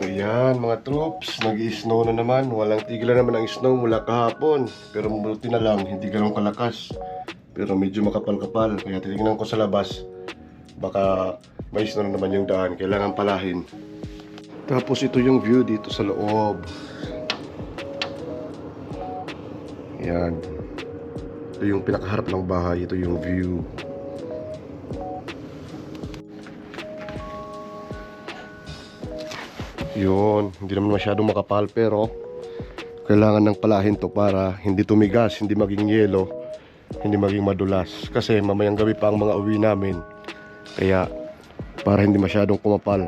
Ayan mga troops, nag-i-snow na naman. Walang tigil na naman ang snow mula kahapon. Pero mabuti na lang, hindi ganun kalakas. Pero medyo makapal-kapal. Kaya titignan ko sa labas. Baka may snow na naman yung daan. Kailangan palahin. Tapos ito yung view dito sa loob. Ayan. Ito yung pinakaharap ng bahay. Ito yung view. Yun, hindi naman masyadong makapal pero kailangan ng palahin to para hindi tumigas, hindi maging yelo, hindi maging madulas. Kasi mamayang gabi pa ang mga uwi namin. Kaya para hindi masyadong kumapal.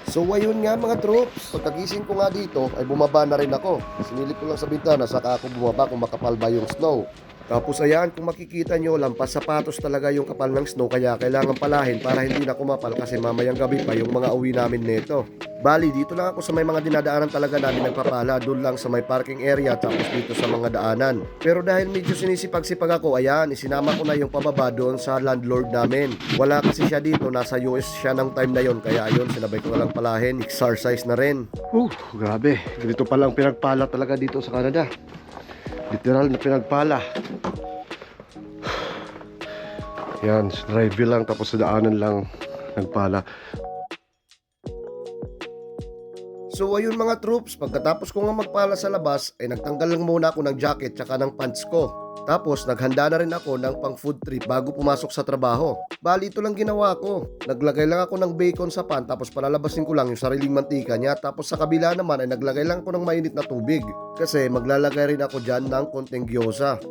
So ayun nga mga troops, pagkagising ko nga dito ay bumaba na rin ako. Sinilip ko lang sa bintana saka ako bumaba kung makapal ba yung snow. Tapos ayan, kung makikita nyo, lampas sapatos talaga yung kapal ng snow. Kaya kailangan palahin para hindi na kumapal kasi mamayang gabi pa yung mga uwi namin nito. Bali, dito lang ako sa may mga dinadaanan talaga namin nagpapala. Doon lang sa may parking area tapos dito sa mga daanan. Pero dahil medyo sinisipag-sipag ako, ayan, isinama ko na yung pababa doon sa landlord namin. Wala kasi siya dito, nasa US siya ng time na yon. Kaya ayun, sinabay ko na lang palahin. Exercise na rin. Grabe, dito palang pinagpala talaga dito sa Canada. Literal na pinagpala. Yan, drive lang tapos sa daanan lang nagpala. So ayun mga troops, pagkatapos ko nga magpala sa labas ay nagtanggal lang muna ako ng jacket tsaka ng pants ko. Tapos naghanda na rin ako ng pang food trip bago pumasok sa trabaho. Bali ito lang ginawa ko. Naglagay lang ako ng bacon sa pan tapos palalabasin ko lang yung sariling mantika niya. Tapos sa kabila naman ay naglagay lang ako ng mainit na tubig. Kasi maglalagay rin ako dyan ng konting gyoza.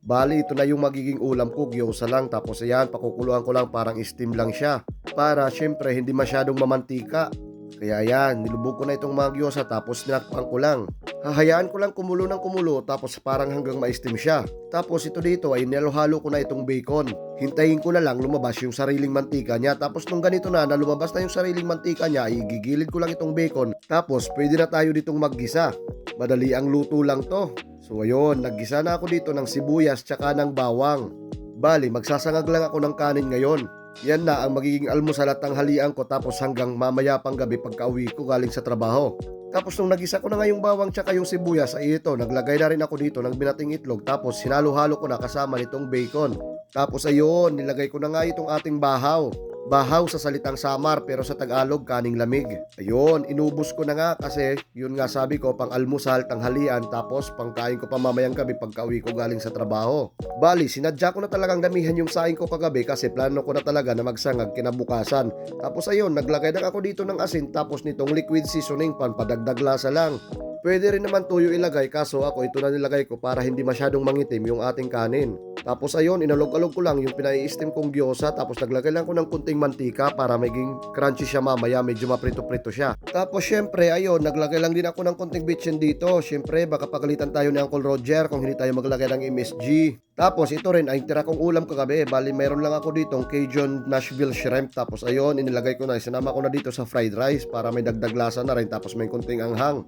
Bali ito na yung magiging ulam ko, gyoza lang. Tapos ayan, pakukuluan ko lang parang steam lang siya. Para syempre hindi masyadong mamantika. Kaya ayan, nilubog ko na itong mga gyoza tapos tinakpan ko lang. Hahayaan ko lang kumulo ng kumulo tapos parang hanggang ma-steam siya. Tapos ito dito ay nilalo-halo ko na itong bacon. Hintayin ko na lang lumabas yung sariling mantika niya. Tapos nung ganito na lumabas na yung sariling mantika niya, igigilid ko lang itong bacon. Tapos pwede na tayo ditong maggisa. Madali ang luto lang to. So ayun, naggisa na ako dito ng sibuyas tsaka ng bawang. Bali, magsasangag lang ako ng kanin ngayon. Yan na ang magiging almusal at tanghalian ko tapos hanggang mamaya pang gabi pagka-uwi ko galing sa trabaho. Tapos nung nagisa ko na nga yung bawang tsaka yung sibuyas ay ito, naglagay na rin ako dito ng binating itlog tapos hinalo-halo ko na kasama nitong bacon. Tapos ayun, nilagay ko na nga itong ating bahaw. Bahaw sa salitang Samar pero sa Tagalog kaning lamig. Ayun, inubos ko na nga kasi yun nga sabi ko pang almusal, tanghalian tapos pangkain ko pa mamayang gabi pagka-uwi ko galing sa trabaho. Bali, sinadya ko na talagang damihan yung saing ko kagabi kasi plano ko na talaga na magsangag kinabukasan. Tapos ayun, naglagay na ako dito ng asin tapos nitong liquid seasoning pan padagdag lasa lang. Pwede rin naman tuyo ilagay kaso ako ito na nilagay ko para hindi masyadong mangitim yung ating kanin. Tapos ayun, inalog-alog ko lang yung pinai-steam kong gyoza tapos naglagay lang ko ng kunting mantika para maging crunchy siya mamaya, medyo maprito-prito siya. Tapos syempre ayun, naglagay lang din ako ng kunting bitchin dito. Syempre baka pagalitan tayo ni Uncle Roger kung hindi tayo maglagay ng MSG. Tapos ito rin ay tira kong ulam kagabi. Bali mayroon lang ako ditong Cajun Nashville shrimp. Tapos ayun, inilagay ko na, sinama ko na dito sa fried rice para may dagdag lasa na rin tapos may kunting anghang.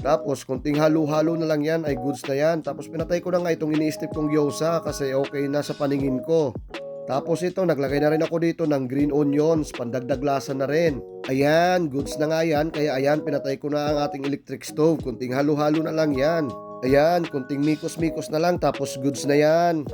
Tapos kunting halo-halo na lang yan ay goods na yan. Tapos pinatay ko na nga itong ini-steam kong gyoza kasi okay na sa paningin ko. Tapos ito, naglagay na rin ako dito ng green onions, pandagdag lasa na rin. Ayan, goods na nga yan. Kaya ayan, pinatay ko na ang ating electric stove. Kunting halo-halo na lang yan. Ayan, kunting mikos-mikos na lang tapos goods na yan.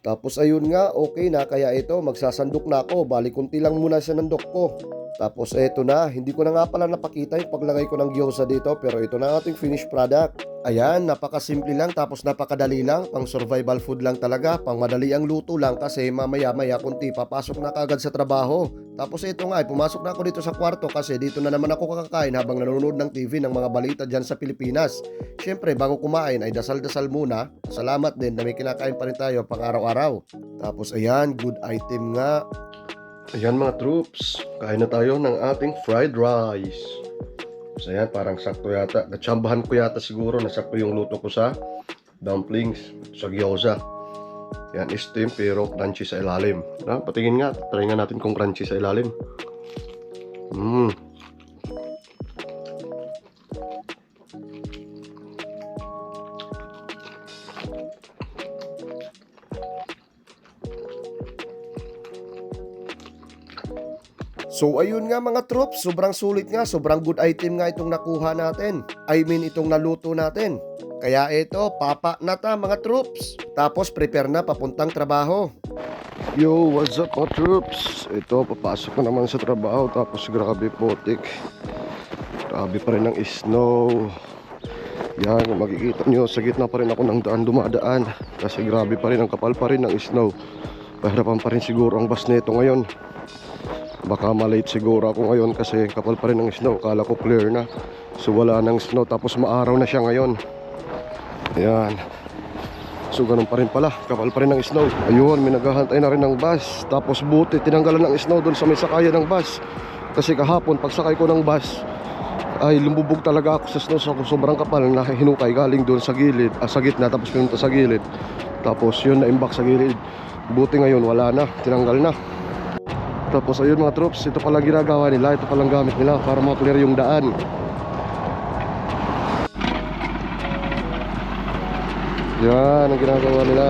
Tapos ayun nga, okay na. Kaya ito, magsasandok na ako. Bali, kunti lang muna sa nandok ko. Tapos eto na, hindi ko na nga pala napakita yung paglagay ko ng gyoza dito pero ito na ating finished product. Ayan, napakasimple lang tapos napakadali lang, pang survival food lang talaga, pang madali ang luto lang kasi mamaya-maya kunti papasok na kagad sa trabaho. Tapos ito nga, pumasok na ako dito sa kwarto kasi dito na naman ako kakakain habang nanonood ng TV ng mga balita dyan sa Pilipinas. Siyempre, bago kumain ay dasal-dasal muna. Salamat din na may kinakain pa rin tayo pang araw-araw. Tapos ayan, good item nga. Ayan mga troops, kain na tayo ng ating fried rice. So ayan, parang sakto yata. Natsambahan ko yata siguro na sakto yung luto ko sa dumplings, sa gyoza. Yan, steam pero crunchy sa ilalim. Patingin nga, try nga natin kung crunchy sa ilalim. So ayun nga mga troops, sobrang sulit nga, sobrang good item nga itong nakuha natin. I mean itong naluto natin. Kaya ito, papa na ta mga troops. Tapos prepare na papuntang trabaho. Yo, what's up mga troops? Ito, papasok na naman sa trabaho. Tapos grabe putik. Grabe pa rin ang snow. Yan, makikita nyo, sa gitna pa rin ako ng daan dumadaan. Kasi grabe pa rin, ang kapal pa rin ng snow. Pahirapan pa rin siguro ang bus nito ngayon. Baka malate siguro ako ngayon kasi kapal pa rin ng snow. Kala ko clear na. So wala nang snow, tapos maaraw na siya ngayon. Ayan. So ganun pa rin pala, kapal pa rin ng snow. Ayun, may naghahantay na rin ng bus. Tapos buti, tinanggalan ng snow doon sa may sakayan ng bus. Kasi kahapon, pagsakay ko ng bus, ay lumubog talaga ako sa snow. So sobrang kapal na hinukay galing doon sa gilid, sa gitna, tapos pinunta sa gilid. Tapos yun, naimbak sa gilid. Buti ngayon, wala na, tinanggal na. Tapos ayun mga troops, ito palang ginagawa nila, ito palang gamit nila para ma-clear yung daan. Yan ang ginagawa nila.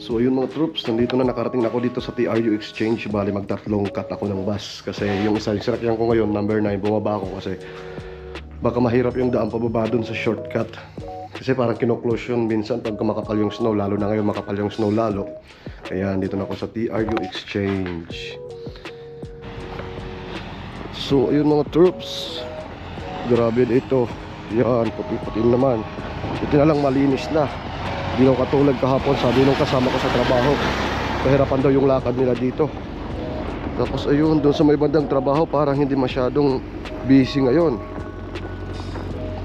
So ayun mga troops, nandito na, nakarating na ako dito sa TRU Exchange. Bali magtatlong cut ako ng bus. Kasi yung isa, yung sinakyan ko ngayon, number 9, bumaba ako kasi baka mahirap yung daan pababa dun sa shortcut. Kasi parang kino-close yun minsan pagka makapal yung snow, lalo na ngayon makapal yung snow lalo. Kaya dito na ako sa TRU Exchange. So ayun mga troops, grabe dito. Yan, puti-puti naman. Ito na lang malinis na. Hindi na katulad kahapon, sabi nung kasama ko sa trabaho, pahirapan daw yung lakad nila dito. Tapos ayun, doon sa may bandang trabaho parang hindi masyadong busy ngayon.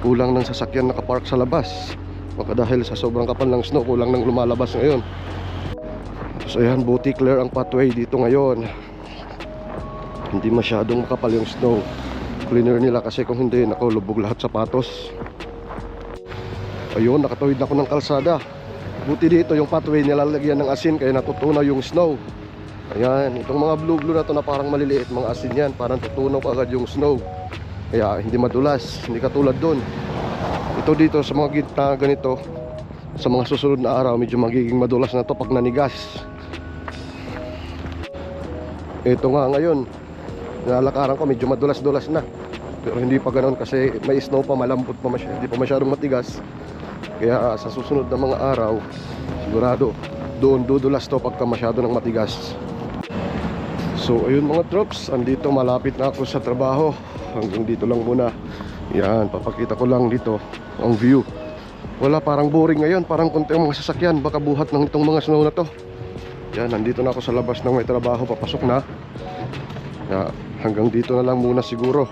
Kulang ng sasakyan nakapark sa labas. Baka dahil sa sobrang kapal ng snow, kulang ng lumalabas ngayon. So ayan, buti clear ang pathway dito ngayon. Hindi masyadong makapal yung snow. Cleaner nila kasi kung hindi, nakulubog lahat sapatos. Ayun, nakatawid na ako ng kalsada. Buti dito yung pathway nilalagyan ng asin kaya natutunaw yung snow. Ayan, itong mga blue na to na parang maliliit, mga asin yan, parang tutunaw agad yung snow. Kaya hindi madulas, hindi katulad doon. Ito dito sa mga gitna ganito, sa mga susunod na araw medyo magiging madulas na to pag nanigas. Ito nga ngayon, nilalakaran ko medyo madulas-dulas na. Pero hindi pa ganoon kasi may snow pa, malambot pa masyado, hindi pa masyadong matigas. Kaya sa susunod na mga araw, sigurado doon dudulas to pagka masyado ng matigas. So ayun mga troops, andito malapit na ako sa trabaho. Hanggang dito lang muna. Yan, papakita ko lang dito ang view. Wala, parang boring ngayon, parang konti ang mga sasakyan, baka buhat ng itong mga snow na to. Yan, nandito na ako sa labas ng may trabaho, papasok na. Yan, hanggang dito na lang muna siguro.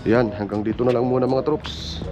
Yan, hanggang dito na lang muna mga troops.